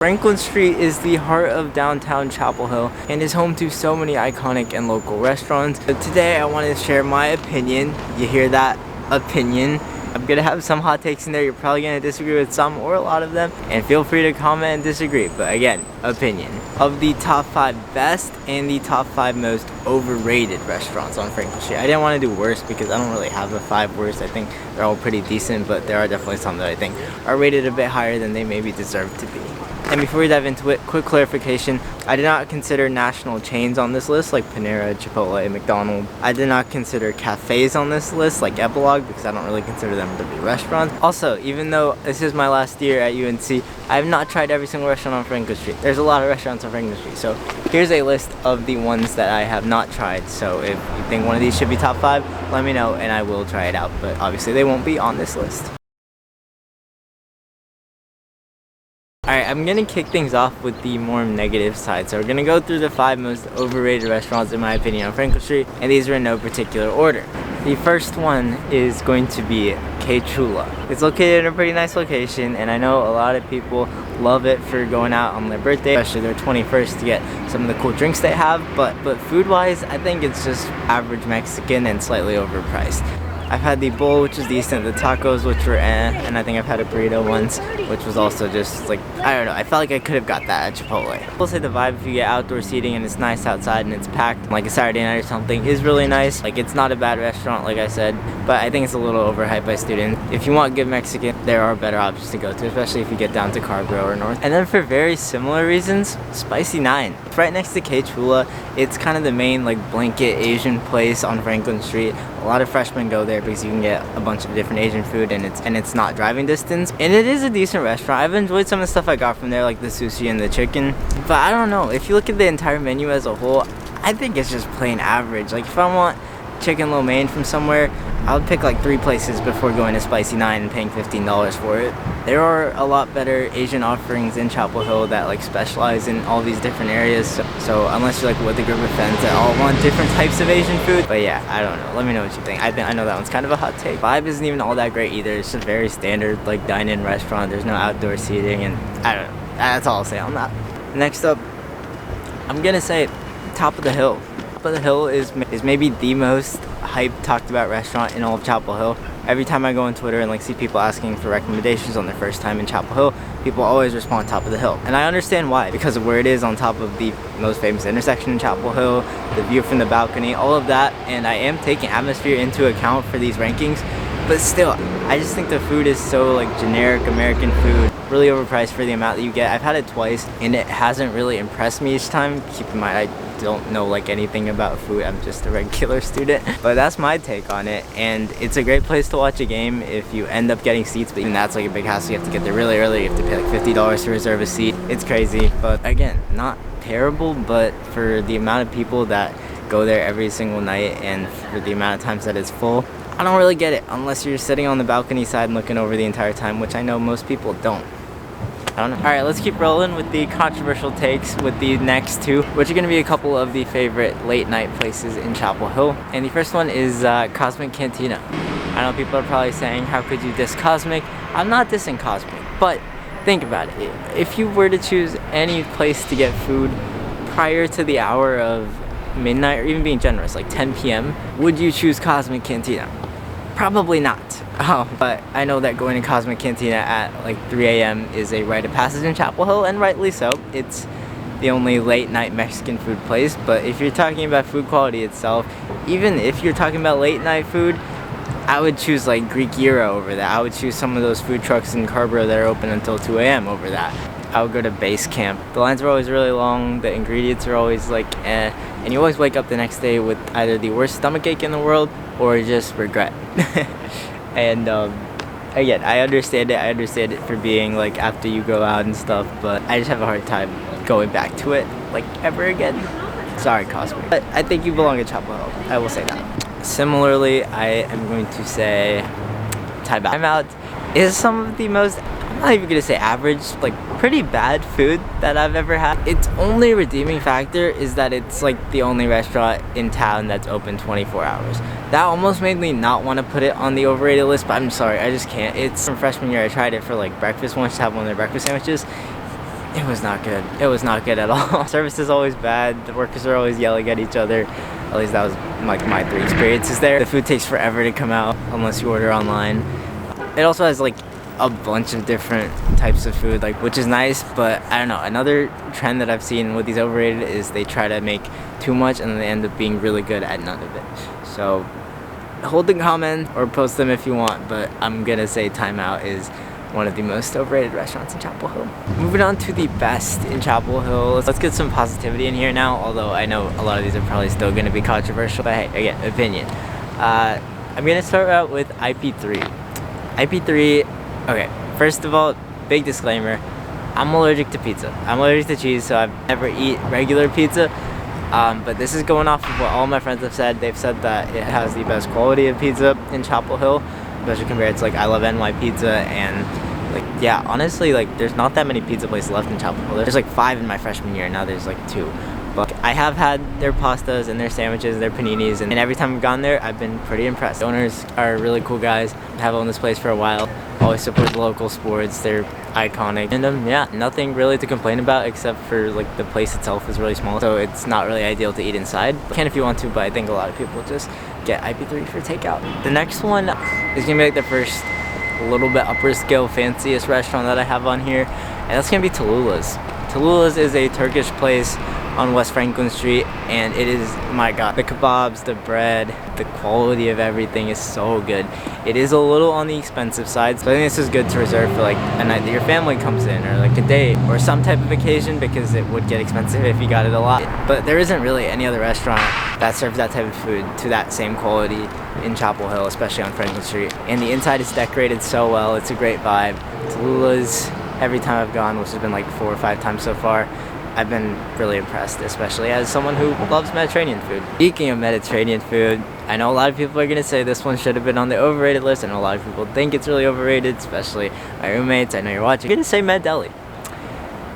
Franklin Street is the heart of downtown Chapel Hill and is home to so many iconic and local restaurants. But today I wanted to share my opinion. You hear that? Opinion. I'm gonna have some hot takes in there. You're probably gonna disagree with some or a lot of them, and feel free to comment and disagree. But again, opinion. Of the top 5 best and the top 5 most overrated restaurants on Franklin Street. I didn't want to do worst because I don't really have the 5 worst. I think they're all pretty decent, but there are definitely some that I think are rated a bit higher than they maybe deserve to be. And before we dive into it, quick clarification. I did not consider national chains on this list like Panera, Chipotle, McDonald's. I did not consider cafes on this list like Epilogue because I don't really consider them to be restaurants. Also, even though this is my last year at UNC, I have not tried every single restaurant on Franklin Street. There's a lot of restaurants on Franklin Street. So here's a list of the ones that I have not tried. So if you think one of these should be top 5, let me know and I will try it out. But obviously they won't be on this list. Alright, I'm gonna kick things off with the more negative side. So we're gonna go through the 5 most overrated restaurants in my opinion on Franklin Street, and these are in no particular order. The first one is going to be Chula. It's located in a pretty nice location, and I know a lot of people love it for going out on their birthday, especially their 21st, to get some of the cool drinks they have. But food-wise, I think it's just average Mexican and slightly overpriced. I've had the bowl, which is decent, the tacos, which were and I think I've had a burrito once, which was also just like, I don't know, I felt like I could have got that at Chipotle. I will say the vibe, if you get outdoor seating and it's nice outside and it's packed, like a Saturday night or something, is really nice. Like, it's not a bad restaurant, like I said, but I think it's a little overhyped by students. If you want good Mexican, there are better options to go to, especially if you get down to Cargo or North. And then for very similar reasons, Spicy 9. It's right next to Chula. It's kind of the main like blanket Asian place on Franklin Street. A lot of freshmen go there because you can get a bunch of different Asian food and it's not driving distance. And it is a decent restaurant. I've enjoyed some of the stuff I got from there, like the sushi and the chicken. But I don't know, if you look at the entire menu as a whole, I think it's just plain average. Like, if I want chicken lo mein from somewhere, I would pick like 3 places before going to Spicy 9 and paying $15 for it. There are a lot better Asian offerings in Chapel Hill that like specialize in all these different areas. So unless you're like with a group of friends that all want different types of Asian food. But yeah, I don't know. Let me know what you think. I know that one's kind of a hot take. Vibe isn't even all that great either. It's just a very standard like dine-in restaurant. There's no outdoor seating, and I don't know. That's all I'll say on that. Next up, I'm gonna say Top of the Hill. Top of the Hill is maybe the most hype talked about restaurant in all of Chapel Hill. Every time I go on Twitter and like see people asking for recommendations on their first time in Chapel Hill, people always respond Top of the Hill. And I understand why, because of where it is on top of the most famous intersection in Chapel Hill, the view from the balcony, all of that. And I am taking atmosphere into account for these rankings, but still, I just think the food is so like generic American food, really overpriced for the amount that you get. I've had it twice and it hasn't really impressed me each time. Keep in mind, I don't know like anything about food. I'm just a regular student, but that's my take on it. And it's a great place to watch a game if you end up getting seats, but even that's like a big hassle. You have to get there really early. You have to pay like $50 to reserve a seat. It's crazy, but again, not terrible, but for the amount of people that go there every single night and for the amount of times that it's full, I don't really get it unless you're sitting on the balcony side and looking over the entire time, which I know most people don't. I don't know. Alright, let's keep rolling with the controversial takes with the next 2, which are going to be a couple of the favorite late night places in Chapel Hill. And the first one is Cosmic Cantina. I know people are probably saying, how could you diss Cosmic? I'm not dissing Cosmic, but think about it. If you were to choose any place to get food prior to the hour of midnight, or even being generous, like 10 p.m., would you choose Cosmic Cantina? Probably not. But I know that going to Cosmic Cantina at like 3 a.m. is a rite of passage in Chapel Hill, and rightly so. It's the only late night Mexican food place. But if you're talking about food quality itself, even if you're talking about late night food, I would choose like Greek Gyro over that. I would choose some of those food trucks in Carborough that are open until 2 a.m. over that. I would go to Base Camp. The lines are always really long, the ingredients are always like and you always wake up the next day with either the worst stomachache in the world or just regret. And again, I understand it for being like after you go out and stuff, but I just have a hard time going back to it like ever again. Sorry, Cosmic, but I think you belong at Chapel Hill. I will say that. Similarly, I am going to say Time Out is some of the most, I'm not even gonna say average, like pretty bad food that I've ever had. Its only redeeming factor is that it's like the only restaurant in town that's open 24 hours. That almost made me not want to put it on the overrated list, but I'm sorry, I just can't. It's from freshman year, I tried it for like breakfast once to have one of their breakfast sandwiches. It was not good. It was not good at all. Service is always bad. The workers are always yelling at each other. At least that was like my 3 experiences there. The food takes forever to come out unless you order online. It also has like a bunch of different types of food, like, which is nice, but I don't know. Another trend that I've seen with these overrated is they try to make too much and then they end up being really good at none of it. So hold the comment or post them if you want, but I'm gonna say Timeout is one of the most overrated restaurants in Chapel Hill. Moving on to the best in Chapel Hill. Let's get some positivity in here now, although I know a lot of these are probably still gonna be controversial, but hey, again, opinion. I'm gonna start out with IP3. IP3, okay, first of all, big disclaimer, I'm allergic to pizza. I'm allergic to cheese, so I've never eat regular pizza. But this is going off of what all my friends have said. They've said that it has the best quality of pizza in Chapel Hill, especially compared to like I Love NY Pizza, and like, yeah, honestly, like there's not that many pizza places left in Chapel Hill. There's like 5 in my freshman year, now there's like 2. But I have had their pastas and their sandwiches, their paninis, and every time I've gone there, I've been pretty impressed. The owners are really cool guys, have owned this place for a while, always support the local sports, they're iconic. And yeah, nothing really to complain about except for like the place itself is really small, so it's not really ideal to eat inside. You can if you want to, but I think a lot of people just get IP3 for takeout. The next one is gonna be like the first little bit upper scale fanciest restaurant that I have on here, and that's gonna be Tallulah's. Tallulah's is a Turkish place on West Franklin Street, and it is, my god, the kebabs, the bread, the quality of everything is so good. It is a little on the expensive side, so I think this is good to reserve for like a night that your family comes in, or like a date, or some type of occasion, because it would get expensive if you got it a lot. But there isn't really any other restaurant that serves that type of food to that same quality in Chapel Hill, especially on Franklin Street. And the inside is decorated so well, it's a great vibe. Tallulah's, every time I've gone, which has been like 4 or 5 times so far, I've been really impressed, especially as someone who loves Mediterranean food. Speaking of Mediterranean food, I know a lot of people are gonna say this one should have been on the overrated list. I know a lot of people think it's really overrated, especially my roommates. I know you're watching. I'm gonna say Med Deli.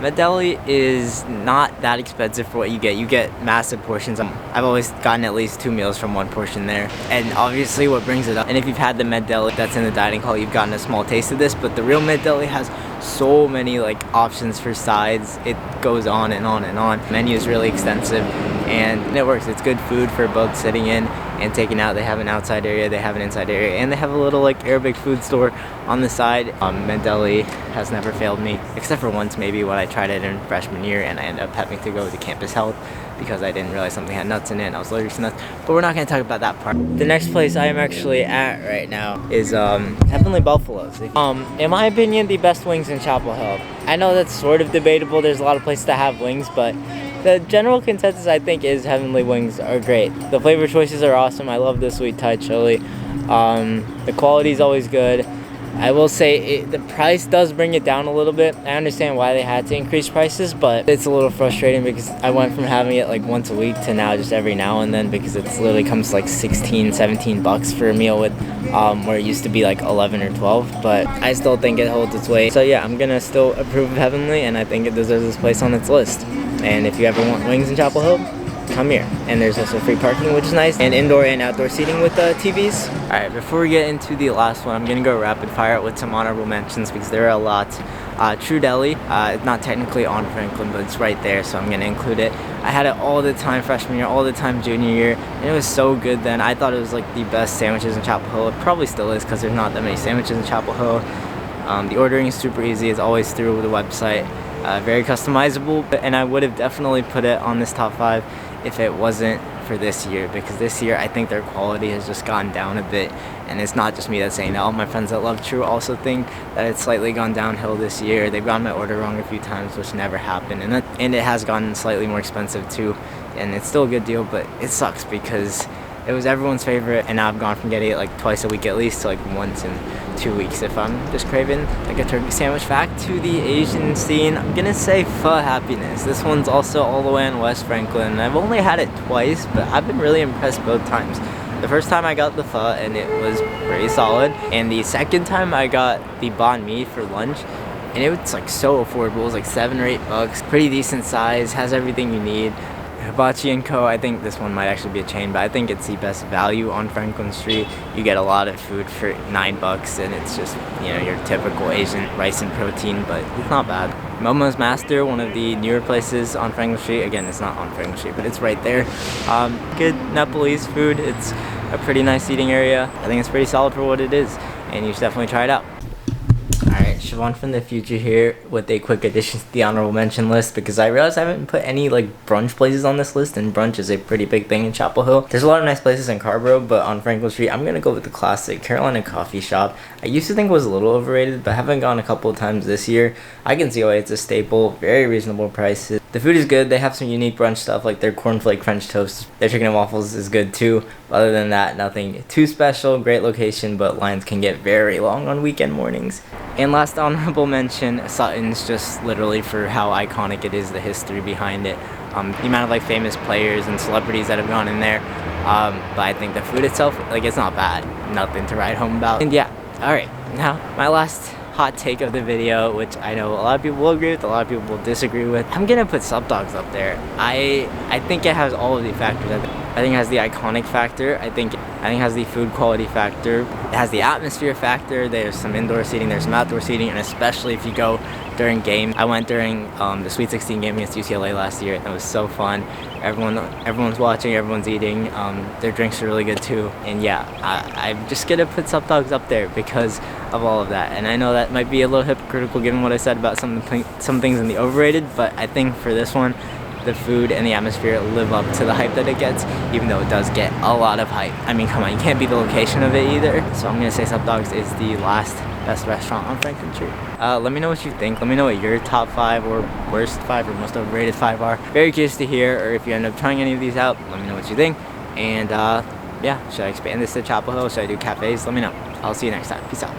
Med Deli is not that expensive for what you get. You get massive portions. I've always gotten at least 2 meals from one portion there. And obviously what brings it up, and if you've had the Med Deli that's in the dining hall, you've gotten a small taste of this, but the real Med Deli has so many like options for sides. It goes on and on and on. The menu is really extensive and it works. It's good food for both sitting in and taking out. They have an outside area, they have an inside area, and they have a little like Arabic food store on the side. Med Deli has never failed me, except for once maybe when I tried it in freshman year and I ended up having to go to campus health because I didn't realize something had nuts in it and I was allergic to nuts. But we're not going to talk about that part. The next place I am actually at right now is Heavenly Buffalo's. In my opinion, the best wings in Chapel Hill. I know that's sort of debatable. There's a lot of places that have wings, but the general consensus I think is Heavenly Wings are great. The flavor choices are awesome. I love the sweet Thai chili. The quality is always good. I will say the price does bring it down a little bit. I understand why they had to increase prices, but it's a little frustrating because I went from having it like once a week to now just every now and then, because it's literally comes to like 16, 17 bucks for a meal with where it used to be like 11 or 12, but I still think it holds its weight. So yeah, I'm gonna still approve of Heavenly, and I think it deserves this place on its list. And if you ever want wings in Chapel Hill, come here. And there's also free parking, which is nice, and indoor and outdoor seating with TVs. Alright, before we get into the last one, I'm gonna go rapid fire with some honorable mentions because there are a lot. True Deli, it's not technically on Franklin, but it's right there, so I'm gonna include it. I had it all the time freshman year, all the time junior year, and it was so good then. I thought it was like the best sandwiches in Chapel Hill. It probably still is because there's not that many sandwiches in Chapel Hill. The ordering is super easy, it's always through the website. Very customizable, and I would have definitely put it on this top 5 if it wasn't for this year, because this year I think their quality has just gone down a bit, and it's not just me that's saying that. All my friends that love True also think that it's slightly gone downhill this year. They've gotten my order wrong a few times, which never happened, and it has gotten slightly more expensive too, and it's still a good deal, but it sucks because it was everyone's favorite, and now I've gone from getting it like twice a week at least to like once in 2 weeks if I'm just craving like a turkey sandwich. Back to the Asian scene, I'm gonna say Pho Happiness. This one's also all the way in West Franklin. I've only had it twice, but I've been really impressed both times. The first time I got the pho and it was pretty solid, and the second time I got the banh mi for lunch, and it was like so affordable. It was like 7 or 8 bucks, pretty decent size, has everything you need. Hibachi & Co. I think this one might actually be a chain, but I think it's the best value on Franklin Street. You get a lot of food for 9 bucks, and it's just, you know, your typical Asian rice and protein, but it's not bad. Momo's Master, one of the newer places on Franklin Street. Again, it's not on Franklin Street, but it's right there. Good Nepalese food. It's a pretty nice eating area. I think it's pretty solid for what it is, and you should definitely try it out. Alright, Siobhan from the future here with a quick addition to the honorable mention list, because I realized I haven't put any like brunch places on this list, and brunch is a pretty big thing in Chapel Hill. There's a lot of nice places in Carborough, but on Franklin Street, I'm gonna go with the classic Carolina Coffee Shop. I used to think it was a little overrated, but I haven't gone a couple of times this year. I can see why it's a staple, very reasonable prices. The food is good. They have some unique brunch stuff like their cornflake French toast. Their chicken and waffles is good too. But other than that, nothing too special. Great location, but lines can get very long on weekend mornings. And last honorable mention, Sutton's, just literally for how iconic it is, the history behind it. The amount of like famous players and celebrities that have gone in there. But I think the food itself, like, it's not bad. Nothing to write home about. And yeah, alright. Now, my last hot take of the video, which I know a lot of people will agree with, a lot of people will disagree with. I'm gonna put Sub Dogs up there. I think it has all of the factors. I think it has the iconic factor. I think it has the food quality factor. It has the atmosphere factor. There's some indoor seating, there's some outdoor seating, and especially if you go during games. I went during the Sweet 16 game against UCLA last year, and it was so fun. Everyone's watching, everyone's eating. Their drinks are really good too. And yeah, I'm just gonna put Sub Dogs up there because of all of that. And I know that might be a little hypocritical given what I said about some things in the overrated, but I think for this one, the food and the atmosphere live up to the hype that it gets, even though it does get a lot of hype. I mean, come on, you can't beat the location of it either. So I'm gonna say Sub Dogs is the last best restaurant on Franklin Street. Let me know what you think. Let me know what your top 5 or worst 5 or most overrated 5 are. Very curious to hear, or if you end up trying any of these out, let me know what you think. And yeah, should I expand this to Chapel Hill? Should I do cafes? Let me know. I'll see you next time. Peace out.